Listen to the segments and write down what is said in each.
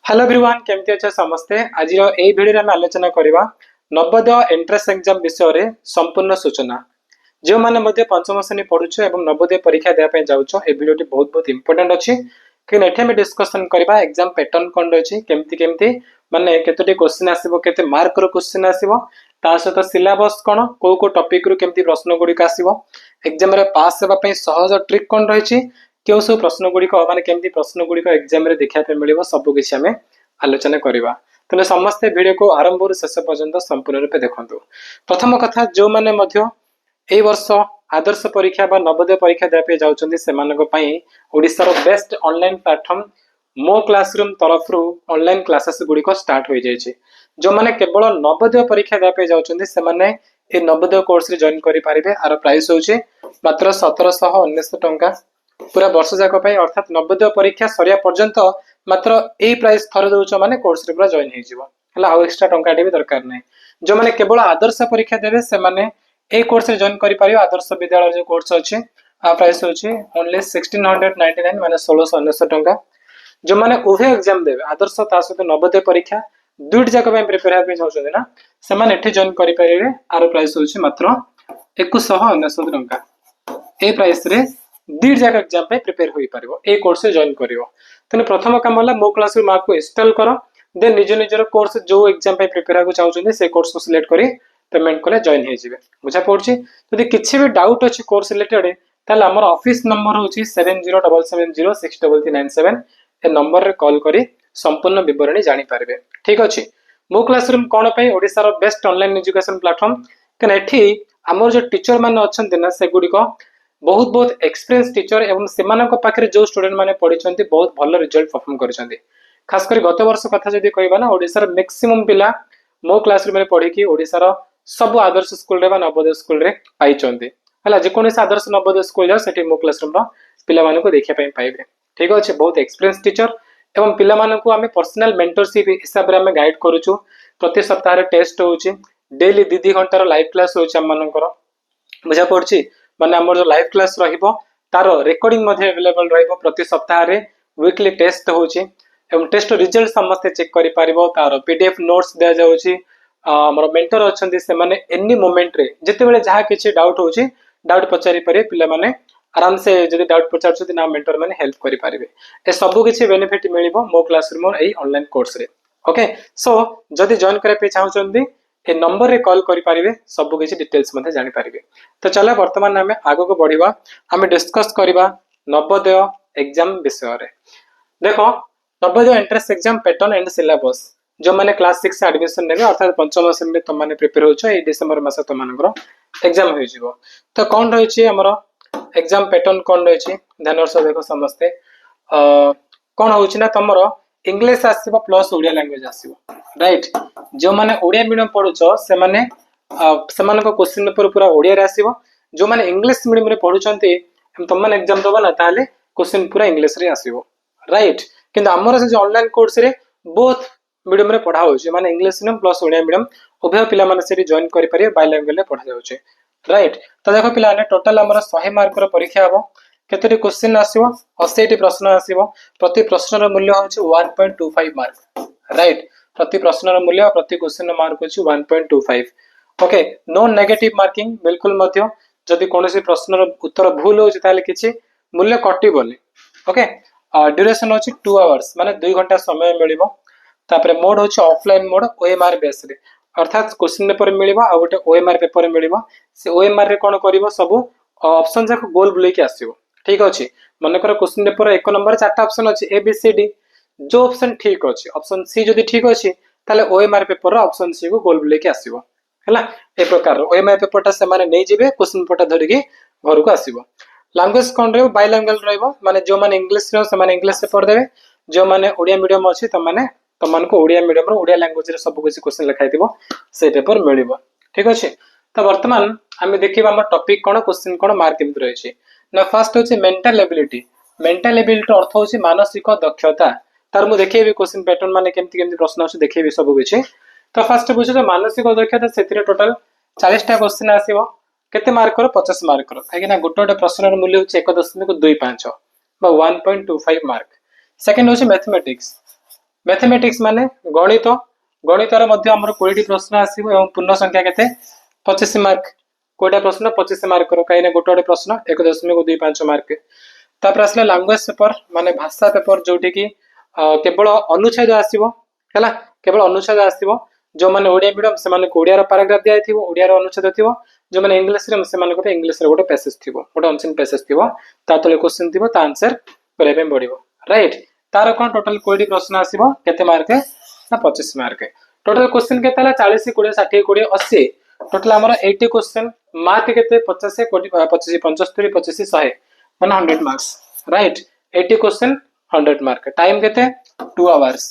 Hello everyone केमती अच्छे समस्ते आज भिडियो आम आलोचना करवा नवोदय एंट्रेंस एग्जाम विषय रे संपूर्ण सूचना जो मैंने पंचम श्रेणी पढ़ुछ और नवोदय परीक्षा देवाई जाऊँ ये भिडियो बहुत बहुत इंपोर्टेंट अच्छी कि एठे डिस्कसन करवा एग्जाम पैटर्न कौन रही केमती केमती माने केतोटी क्वेश्चन आसीबो केते मार्क रो क्वेश्चन आसीबो ता सहित सिलेबस कौन को टॉपिक रु केमती प्रश्न गुड़िक आसीबो एग्जाम रे पास हेबा पई सहज ट्रिक कौन रही क्यों सब प्रश्न गुड़िक माने केमती प्रश्न गुड़िक एग्जाम रे देखा पे मिलिबो सब किछि हमें आलोचना करवा तेणु समस्ते वीडियो को आरंभ शेष पर्यंत संपूर्ण रूपे देखंतु। प्रथम कथा जो माने मध्य एई वर्ष आदर्श परीक्षा बा नवोदय परीक्षा देपे जाउछन्ती सेमानक पई ओडिसा रो बेस्ट ऑनलाइन प्लेटफॉर्म मो क्लासरूम तरफ रु ऑनलाइन क्लासेस गुडी को स्टार्ट हो जाय छै। जो माने केवल नवोदय परीक्षा देपे जाउछन्ती सेमाने ए नवोदय कोर्स रे जॉइन करि पारिबे। आर प्राइस होचे मात्र 1719 टंका पूरा वर्ष जाक पई अर्थात नवोदय परीक्षा सरिया पर्यंत मात्र ए प्राइस थरे दउछ माने कोर्स रे पूरा जॉइन हे जिवो हला आ एक्स्ट्रा टंका भी दरकार नै। जो माने केवल आदर्श परीक्षा देबे से माने ए कोर्स रे जॉइन करि पारियो। आदर्श विद्यालय जो कोर्स अछि आ प्राइस होछि ओनली 1699 माने 1619 टंका। जो माने उभय एग्जाम देबे आदर्श ता सहित नवोदय परीक्षा दुइट जाक पई प्रिपेयर हेबे चाहछन ना से माने एठी जॉइन करि पारिबे। आरो प्राइस होछि मात्र 2199 टंका। ए प्राइस रे दुइट जाक एग्जाम पे प्रिपेयर होई पारिबो ए कोर्स रे जॉइन करिवो। तेने प्रथम काम होला मो क्लासरूम ऐप को इंस्टॉल करो देन निज निजर कोर्स जो एग्जाम पे प्रिपेयर होको चाहउछन से कोर्स को सिलेक्ट करी पेमेंट कले जॉइन हे जिवे। बुझा पड़छि यदि किछि भी डाउट अछि कोर्स रिलेटेड ताले हमर ऑफिस नंबर होछि 7077063397 ए नंबर रे कॉल करी संपूर्ण विवरणी जानि पारबे। ठीक अछि मो क्लासरूम कोन पई ओडिसा रो बेस्ट ऑनलाइन एजुकेशन प्लेटफॉर्म कने एठी हमर जो टीचर माने अछन ना से गुडी को बहुत बहुत एक्सपीरियंस टीचर एवं सेमानक पाखरे जो स्टूडेंट माने पढिछन्ती बहुत भलो रिजल्ट परफॉर्म करिसन्ती। खास कर गत वर्ष कथा जदी कहबा ना ओडिसा रो मैक्सिमम पिला मो क्लासरूम रे पढी कि ओडिसा रो सब आदर्श स्कूल रे बा नवोदय स्कूल रे पाइचन्ती हला जे कोनोस आदर्श नवोदय स्कूल जा सेठी मो क्लासरूम रो पिला माने को देखिया पई पाइबे। ठीक अछि बहुत एक्सपीरियंस टीचर एवं पिला माने को हमें पर्सनल मेंटरशिप हिसाब रे हमें गाइड करूछु। प्रति सप्ताह रे टेस्ट होउची डेली 2 घंटा रो लाइव क्लास होउची हम मानकर बुझा पड़छि माने हमर जो लाइव क्लास रहिबो तारो रिकॉर्डिंग मध्ये अवेलेबल रहिबो। प्रति सप्ताह रे वीकली टेस्ट होउची एवं टेस्ट रिजल्ट समस्त चेक करि पारिबो। तारो पीडीएफ नोट्स दे जाउची हमर मेंटर अछन्ती से माने एनी मोमेंट रे जते बेले जहा किछि डाउट होउची डाउट पचारि पारे पिला माने आराम से जदी डाउट पचारछथि ना मेंटर माने हेल्प करि पारिबे। ए सब किछि बेनिफिट मिलिबो मो क्लासरूम एई ऑनलाइन कोर्स रे। ओके सो जदी जॉइन करे पे चाहउछन्ती ए नंबर रे कॉल करि पारिबे सब किछि डिटेल्स मध्ये जानि पारिबे। तो चला वर्तमान आमे आगो को बढ़िबा आमे डिस्कस करबा नवोदय एग्जाम विषय रे। देखो Navodaya entrance exam pattern and syllabus जो माने क्लास 6 से एडमिशन नेबे अर्थात पंचम श्रेणी में तुम माने प्रिपेयर होछ ए डिसेंबर मास तुम मानकर एग्जाम होई जिवो। तो कोन रहै छी हमर एग्जाम पैटर्न कोन रहै छी ध्यान से देखो समस्ते कोन होउची ना तमरो इंग्लिश आसीबो प्लस ओडिया लैंग्वेज आसीबो राइट। जो माने ओडिया मीडियम पढुछो से माने सेमान को क्वेश्चन पेपर पूरा ओडिया रे आसीबो। जो माने इंग्लिश मीडियम रे पढुचंती तुम माने एग्जाम दबा ना ताले क्वेश्चन पूरा इंग्लिश रे आसीबो राइट। किंतु हमर से ऑनलाइन कोर्स रे बोथ मीडियम रे पढा होउची माने English medium plus Odia medium उभय पिला माने से जॉइन करि पारे बायलैंग्वेज रे पढा जाउची राइट। तो देखो पिला ने टोटल हमर 100 मार्क रो परीक्षा हबो केतोटी क्वेश्चन आसीबो 80 टी प्रश्न आसीबो। प्रति प्रश्न रो मूल्य होउची 1.25 मार्क राइट। प्रति प्रश्न रो मूल्य प्रति क्वेश्चन रो मार्क होउची 1.25। ओके नो नेगेटिव मार्किंग बिल्कुल मध्य जदि कोनोसी प्रश्न रो उत्तर भूल होउची ताले किछि मूल्य कटिबोनी। ओके ड्यूरेशन होउची 2 आवर्स माने 2 घंटा समय मिलिबो। तापरे मोड होउची ऑफलाइन मोड ओएमआर बेस रे अर्थात क्वेश्चन पेपर मिलिबो आ गोटे ओएमआर पेपर मिलिबो। से ओएमआर रे कोन करिवो सब ऑप्शन जाक गोल बुले के आसीबो। ठीक अछि मन कर क्वेश्चन पेपर 1 नंबर 4टा ऑप्शन अछि ए बी सी डी जो ऑप्शन ठीक अछि ऑप्शन सी जदि ठीक अछि ताले ओएमआर पेपर रो ऑप्शन सी को गोल बुले के आसीबो हला। ए प्रकार ओएमआर पेपर ता से माने नै जिवे क्वेश्चन पेपर धरि के घर को आसीबो। लैंग्वेज कोन रे बायलैंग्वेज रहइबो माने जो माने इंग्लिश रो से माने इंग्लिश से पढ़ देबे। जो माने ओडिया मीडियम अछि त माने तमन को ओडिया मीडियम रो ओडिया लैंग्वेज रे सब कुछ क्वेश्चन लिखाइ दिबो से पेपर मिलिबो। ठीक अछि तो वर्तमान हमें देखिबा हमर टॉपिक कोन क्वेश्चन कोन मार्क केमत रहै छै ना। फर्स्ट होछि मेंटल एबिलिटी। मेंटल एबिलिटी अर्थ होछि मानसिक दक्षता। तार मु देखिबी क्वेश्चन पैटर्न माने केमति केमति प्रश्न अछि देखिबी सब कुछ। तो फर्स्ट बुझो तो मानसिक दक्षता सेतिरे टोटल 40 टा क्वेश्चन आसीबो केते मार्क रो 50 मार्क रो काहे ना गोटे गोटे प्रश्न रो मूल्य होछि 1.25 बा 1.25 मार्क। सेकंड होछि मैथमेटिक्स मैथमेटिक्स माने गणित गणितर मध्य हमर 20 प्रश्न आसीबो एवं पूर्ण संख्या केते 25 मार्क 20 प्रश्न 25 मार्क रो काइने गोटे गोटे प्रश्न 1.25 मार्क तापर आसले लैंग्वेज पेपर माने भाषा पेपर जोटी की केवल अनुच्छेद आसीबो हला केवल अनुच्छेद आसीबो जो माने ओडिया मीडियम से माने ओडिया रो पैराग्राफ दिया थिबो ओडिया रो अनुच्छेद थिबो जो माने इंग्लिश रे से माने गोटे इंग्लिश रे गोटे पैसेज थिबो गोटे अनसिन पैसेज थिबो ता तले क्वेश्चन थिबो ता आंसर करे पे पड़िबो राइट तार कोन टोटल 20 प्रश्न आसीबो केते मार्क ना 25 मार्क टोटल क्वेश्चन केते हला 40 20 60 20 80 टोटल हमर 80 क्वेश्चन मार्क केते 50 25 75 25 100 माने 100 marks right 80 question 100 mark time केते 2 आवर्स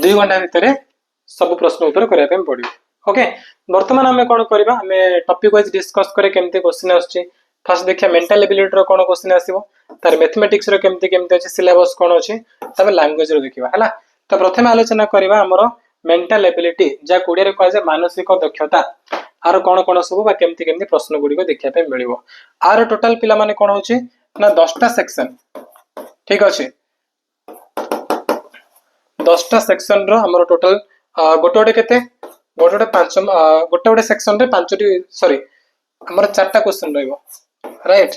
2 घंटा भितर सब प्रश्न उत्तर करिया पे पड़िबो ओके वर्तमान हमें कोन करबा हमें टॉपिक वाइज डिस्कस करे केमते क्वेश्चन आछी फर्स्ट देखिया मेंटल एबिलिटी रो कोन क्वेश्चन आसीबो तार मैथमेटिक्स रो केमते केमते अछि सिलेबस कोन अछि तबे लैंग्वेज रो देखिबा हला तो प्रथम आलोचना करबा हमरो मेंटल एबिलिटी जा कोडिया रे कहै जे मानसिक दक्षता आरो कोन कोन सब बा केमते केमते प्रश्न गुडी को देखिया पे मिलिबो आरो टोटल पिला माने कोन होछि ना 10 टा सेक्शन ठीक अछि 10 टा सेक्शन रो हमरो टोटल गोटे गोटे केते गोटे गोटे 5 गोटे गोटे सेक्शन रे 5 टी सॉरी हमर 4 टा क्वेश्चन रहइबो राइट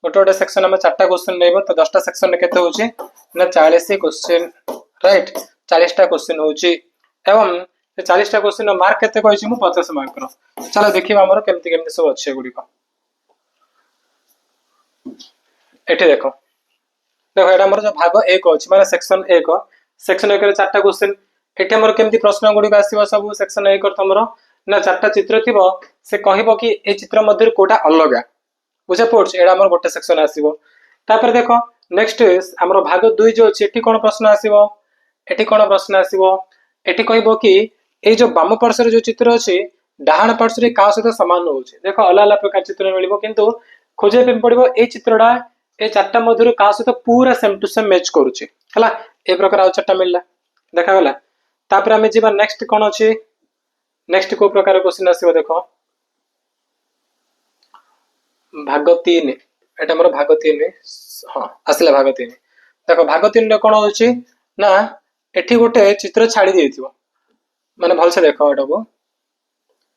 गोटे गोटे सेक्शन हम 4 टा क्वेश्चन रहइबो तो 10 टा सेक्शन रे केते होछि ना 40 क्वेश्चन राइट 40 टा क्वेश्चन होछि एवं 40 टा क्वेश्चन मार्क केते कहै छी मु 50 मार्क रो चलो देखिबा हमर केमति केमति सब अछि गुडी को एठी देखो देखो एटा हमर जो भाग 1 अछि माने सेक्शन 1 सेक्शन 1 रे 4 टा क्वेश्चन एठी हमर केमति प्रश्न गुडी आसीबो सब सेक्शन 1 कर तमरो ना 4 टा चित्र थिबो से कहिबो कि ए चित्र मध्ये कोटा अलगा बुझा पड़छ एडा हमर गोटे सेक्शन आसीबो तापर देखो नेक्स्ट हमर भाग 2 जो अछि एठी कोन प्रश्न आसीबो एठी कोन प्रश्न आसीबो एठी कहिबो कि ए जो वाम पार्श्व रे जो चित्र अछि डाहाण पार्श्व रे का सहित समान होउछि देखो अलग अलग प्रकार चित्र मिलिबो किंतु खोजे पे पड़िबो ए चित्रडा ए चारटा मधुर का सहित पूरा सेम टू सेम मैच करूछि हला ए प्रकार आ चारटा मिलला देखा गला तापर हमें जीवा नेक्स्ट कोन अछि नेक्स्ट को प्रकार क्वेश्चन आसीबो देखो भाग 3 एटा हमर भाग 3 हां आसला भाग 3 देखो भाग 3 रे कोन होछि ना एठी गोटे चित्र छाडी देथिबो माने भल से देखो एटाको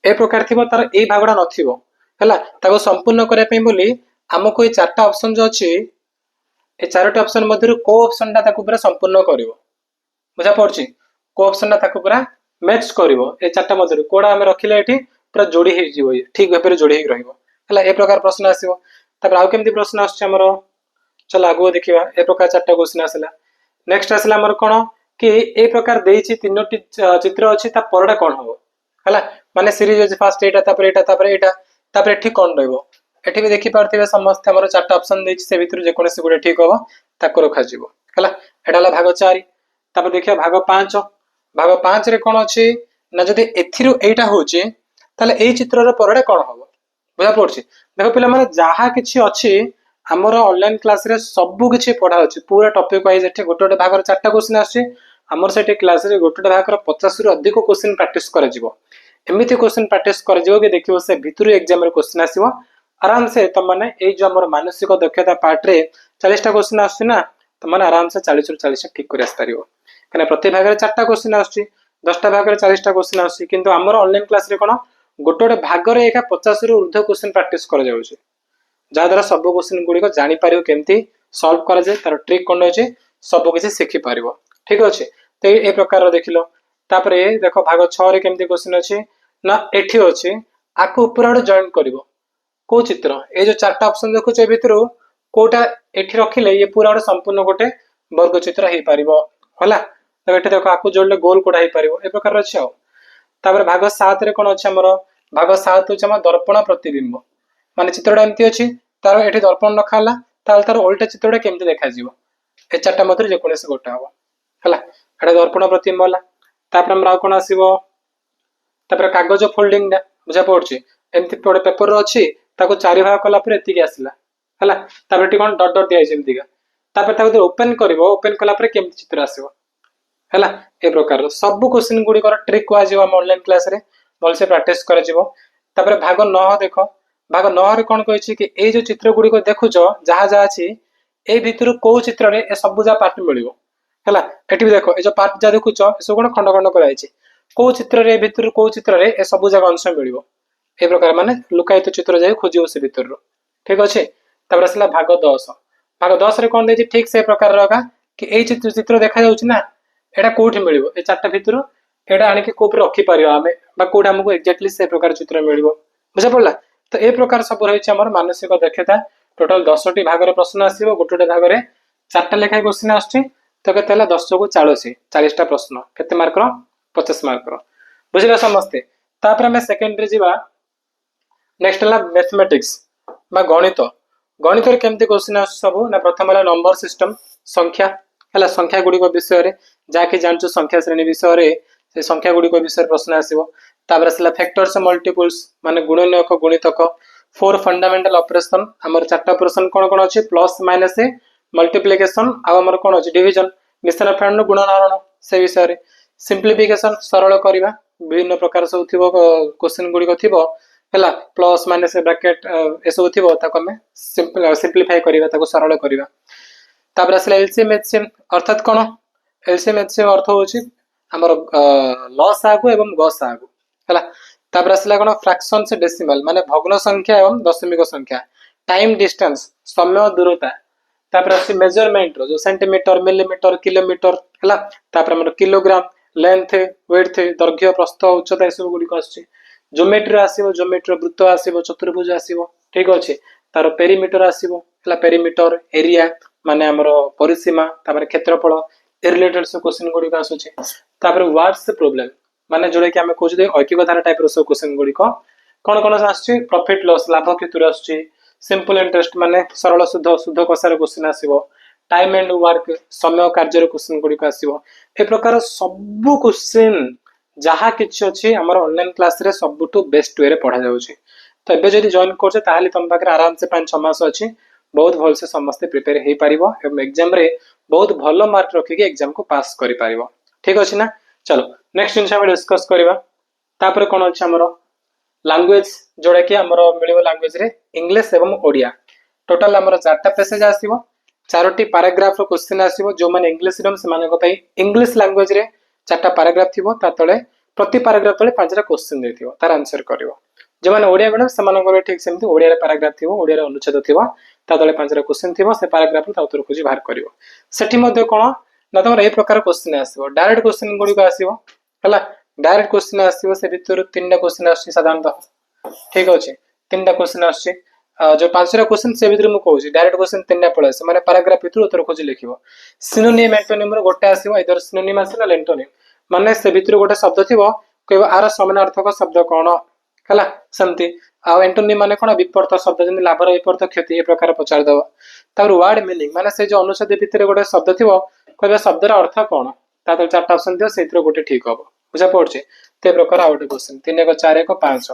ए प्रकार थिबो तार ए भागडा नथिबो हला ताको संपूर्ण करे पे बोली हमको ए चारटा ऑप्शन जो अछि ए चारटा ऑप्शन मध्यरु को ऑप्शन ता ताको पूरा संपूर्ण करिवो बुझा पड़छि को ऑप्शन ता ताको पूरा मैच करिवो ए चारटा मध्यरु कोडा हम रखिले एठी पूरा जोडी हे जिवो ठीक भाबरे जोडी हे रहिवो हला ए प्रकार प्रश्न आसीबो तब आउ केमति प्रश्न आछे हमरो चल आगो देखिबा ए प्रकार चारटा क्वेश्चन आसला नेक्स्ट आसला हमर कोन कि ए प्रकार देइछि तीनोटी चित्र अछि ता परडा कोन होबो हला माने सीरीज अछि फर्स्ट एटा तापर एठी कोन रहइबो एठी भी देखि पारथिबे समस्त हमर चारटा ऑप्शन देइछि से भितर जे कोनसे गुडे ठीक होबो ताको रखा जिवो हला एटा ला भाग 4 तापर देखिया भाग 5 रे कोन अछि ना जदि एथिरु एटा होछि ताले एई चित्र रो परडा कोन होबो बुझा पड़छि देखो पिला माने जाहा किछि अछि हमर ऑनलाइन क्लास रे सब किछि पढा अछि पूरा टॉपिक वाइज एठी गोटे गोटे भाग रो चारटा क्वेश्चन आछि हमर सेठी क्लास रे गोटे भाग रो 50 रु अधिक क्वेश्चन प्रैक्टिस कर जिवो एमिति क्वेश्चन प्रैक्टिस कर जिवो कि देखिवो से भितरु एग्जाम रे क्वेश्चन आसीबो आराम से त माने एई जो हमर मानसिक दक्षता पार्ट रे 40 टा क्वेश्चन आछि ना त माने आराम से 40 रु 40 ठीक कर आस्तारिवो कने प्रति भाग रे 4 टा क्वेश्चन आछि 10 टा भाग रे 40 टा क्वेश्चन आछि किंतु हमर ऑनलाइन क्लास रे कोन गोटे गोटे भाग रे एका 50 रु ऊर्ध्व क्वेश्चन प्रैक्टिस कर जाउछि जा द्वारा सब क्वेश्चन गुडी को जानि पारियो केमति सॉल्व करा जाय तार ट्रिक कोन अछि सब किछि सिखि पारिबो ठीक अछि ते ए प्रकार देखिलो तापर देखो भाग 6 रे केमति क्वेश्चन अछि ना एठी अछि आको ऊपर जॉइन करिवो को चित्र ए जो चारटा ऑप्शन देखो छै भितरो कोटा एठी रखिले ये पूरा संपूर्ण गोटे वर्ग चित्र हे पारिबो होला तो एठी देखो आको जोडले गोल कोडा हे पारिबो ए प्रकार अछि आ तापर भाग 7 रे कोन अछि हमरो भाग 7 होछ हम दर्पण प्रतिबिंब माने चित्रडा एमती अछि तार एठी दर्पण रखाला ताल तार उल्टा चित्रडा केमती देखा जिवो ए चारटा मधुर जे कोनसे गोटा हो हला एटा दर्पण प्रतिबिंब होला तापर हमरा कोन आसीबो तापर कागज फोल्डिंग ना बुझा पड़छि एमती पडे पेपर अछि ताको चारि भाग कला पर एति के आसीला हला तापर एठी कोन डॉट डॉट दिया जेमती का तापर ताको ओपन करबो ओपन कला पर केमती चित्र आसीबो हला ए प्रकार सब क्वेश्चन गुडी कर ट्रिक को आजिबो हम ऑनलाइन क्लास रे बोल से प्रैक्टिस कर जिवो तापर भाग 9 देखो भाग 9 रे कोन कहै छी कि ए जो चित्र गुडी को देखुचो जहा जहा अछि ए भितरु को चित्र रे ए सब जा पार्ट मिलिबो है एटी भी देख ये जो पार्ट जहाँ देखुच सब कौन खंड खंड कराई कौ चित्र भितर कौ चित्र ए सब जगह अंश मिल ए प्रकार माने लुकायित चित्र जाए खोज से भितर ठीक अच्छे आसला भाग 10 भाग 10 रे कौन देखिए ठीक से प्रकार रहा कि ये चित्र देखा ना यहाँ कौटी मिल चार्टा भितर यहाँ आणिक कौ रखिपर आम कौट आमको एक्जाक्टली से प्रकार चित्र मिल बुझा पड़ा तो ये प्रकार सब रही मानसिक दक्षता टोटाल 10टी भाग प्रश्न आसो गोटे भाग में 4टा लेखाएं क्वेश्चन आसुच्छी तो के 10 को 40 प्रश्न केते मार्कर 50 मार्कर बुझे समस्ते तापर आम सेकेंड जावा नेक्स्ट है मैथमेटिक्स गणित गणित केमती क्वेश्चन आस सब ना प्रथम है नंबर सिस्टम संख्या है संख्या गुड़िक विषय जहाँकि जानचु संख्या श्रेणी विषय से संख्या गुड़िक विषय प्रश्न आसो तापर आसला फैक्टर्स मल्टीपल्स माने गुणनक गुणितक 4 फंडामेंटल ऑपरेशन आमर 4टा ऑपरेशन कौन कौन अच्छे प्लस माइनस मल्टीप्लिकेशन आमर कौन अच्छे डिविजन मिश्रण फैंड गुणनहरण से विषय सिंप्लिफिकेशन सरल करवा विभिन्न प्रकार सब थी क्वेश्चन गुड़िक थी है प्लस माइनस ब्रैकेट एसबू थी सिंप्लीफाई करवा सरल करवा तापर आसला एलसीएम एचसीएम अर्थात कौन एलसीएम एचसीएम अर्थ होची हमर लॉस आगु एवं गस आगु है तापर आसला कौन फ्रैक्शन से डेसिमल माने भग्न संख्या एवं दशमिक संख्या टाइम डिस्टेंस समय दूरता तापर आसी मेजरमेंट रो जो सेंटीमीटर मिलीमीटर किलोमीटर है तापर हमर किलोग्राम लेंथ वेथ दैर्घ्य प्रस्थ उच्चता सब गुड़िक आसुची ज्योमेट्री आसीबो ज्योमेट्री वृत्त आसीबो चतुर्भुज आसीबो ठीक अछि तार पेरीमीटर आसीबो हला पेरीमीटर एरिया माने हमर परिसीमा तापर क्षेत्रफल ए रिलेटेड सब क्वेश्चन गुड़िक आसुची तापर व्हाट्स प्रॉब्लम माने जोड़े कि हमें खोज दे ऐकिक धारा टाइप रो सब क्वेश्चन गुड़िक कौन कौन आसुची प्रॉफिट लॉस लाभ क्षति आसुची सिंपल इंटरेस्ट माने सरल शुद्ध शुद्ध कसार क्वेश्चन आसीबो टाइम एंड वर्क समय कार्य क्वेश्चन गुड़िक आसीबो ए प्रकार सब क्वेश्चन जहा किछि अछि हमर ऑनलाइन क्लास रे सबटु बेस्ट वे रे पढ़ा जाउची तो एबे जदि जॉइन करछे ताहाली तुम पाखरे आराम से 5-6 मास अछि बहुत भल से समस्त प्रिपेयर हे पारिबो एवं एग्जाम रे बहुत भलो मार्क रखि के एग्जाम को पास करि पारिबो ठीक अछि ना चलो नेक्स्ट जिंस हम डिस्कस करबा तापर कोन अछि हमर लैंग्वेज जोडा कि हमर मिलिबो लैंग्वेज रे इंग्लिश एवं ओडिया टोटल हमर 4टा पैसेज आसीबो 4टी पैराग्राफ रो क्वेश्चन आसीबो जो माने इंग्लिश रे समान को पई इंग्लिश लैंग्वेज रे 4टा पैराग्राफ थिबो ता तळे प्रति पैराग्राफ तळे 5टा क्वेश्चन देथिबो तार आंसर करिवो जो माने ओडिया बेड समान को ठीक सेमति ओडिया रे पैराग्राफ थिबो ओडिया रे अनुच्छेद थिबो ता तळे 5टा क्वेश्चन थिबो से पैराग्राफ ता उत्तर खोजी बाहर करिवो सेठी मध्ये कोन ना तमर ए प्रकार क्वेश्चन आसीबो डायरेक्ट क्वेश्चन गुडी को आसीबो हला डायरेक्ट क्वेश्चन आसीबो से भितर 3टा क्वेश्चन आसी साधारणतः ठीक अछि 3टा क्वेश्चन आसी जो 5टा क्वेश्चन से भितर मु कहूची डायरेक्ट क्वेश्चन 3टा पळे से माने पैराग्राफ भितर उत्तर खोजी लिखिबो सिनोनिम एंटोनिम रो गोटे आसीबो इधर सिनोनिम आसीला एंटोनिम माने से भितर गोटे शब्द थिबो कहबो आर समानार्थक शब्द कोन हला समति आ एंटोनिम माने कोन विपरीत शब्द जनि लाभर विपरीत क्षति ए प्रकार पचार दबो तापर वर्ड मीनिंग माने से जो अनुच्छेद भितर गोटे शब्द थिबो कहबो शब्दर अर्थ कोन ता तो 4टा ऑप्शन दियो सेतिर गोटे ठीक हबो बुझा पड़छे ते प्रकार आ गोटे क्वेश्चन 3 1 4 1 5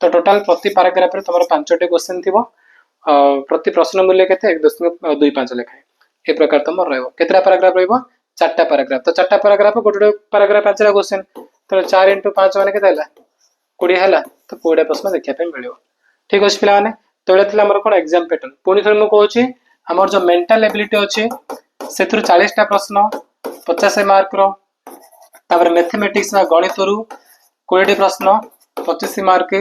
तो टोटल प्रति पैराग्राफ रे तमरो 5टी क्वेश्चन थिबो प्रति प्रश्न मूल्य केते 1.25 लेखाय ए प्रकार तमर रहबो केतरा पैराग्राफ रहबो 4टा पैराग्राफ तो 4टा पैराग्राफ गोटे पैराग्राफ 5टा क्वेश्चन तो 4 * 5 माने केते हला 20 हला तो 20 प्रश्न देखिया पे मिलियो ठीक अछि पिला माने तो एतला हमर कोन एग्जाम पैटर्न पुनी थर मु कहूची हमर जो मेंटल एबिलिटी अछि सेथुर 40टा प्रश्न 50 मार्क रो तापर मैथमेटिक्स ना गणित रु 20 प्रश्न 25 मार्क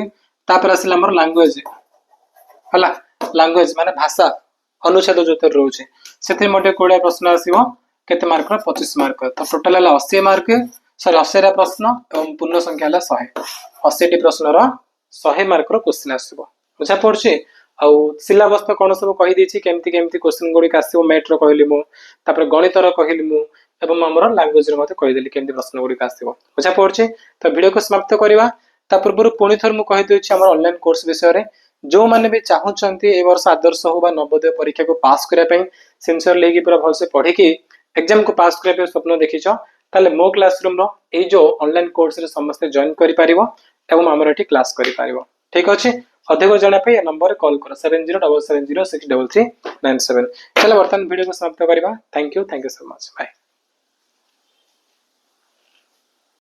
तापर आसिल हमर लैंग्वेज हला लैंग्वेज माने भाषा अनुच्छेद जो तर रहउचे सेथि मोटे 20 प्रश्न आसीबो केते मार्क रो 25 मार्क तो टोटल हला 80 मार्क सॉरी 80 रा प्रश्न एवं पूर्ण संख्या हला 100 80 टी प्रश्न रो 100 मार्क रो क्वेश्चन आसीबो बुझा पड़छी आउ सिलेबस तो कोन सब कहि दिछि केमती केमती क्वेश्चन गुडी आसीबो मैथ रो कहली मु तापर गणित रो कहली मु एवं हमर लैंग्वेज रो मते कहि देली केमती प्रश्न गुडी आसीबो बुझा पड़छी तो वीडियो को समाप्त करबा ता पूर्व पुनी थर मु कहि देछि हमर ऑनलाइन कोर्स विषय रे जो माने भी चाहूचंती ए वर्ष आदर्श हो बा नवोदय परीक्षा को पास करिया पई सिंसियर लेगी पूरा भल से पढ़ी की एग्जाम को पास करिया पे स्वप्न देखिछो ताले मो क्लासरूम रो ए जो ऑनलाइन कोर्स रे समस्त जॉइन करि पारिबो एवं हमर एठी क्लास करि पारिबो ठीक अछि अधिक जाना पे ए नंबर कॉल करो 7077063397 चलो वर्तमान वीडियो को समाप्त करबा thank you so much bye.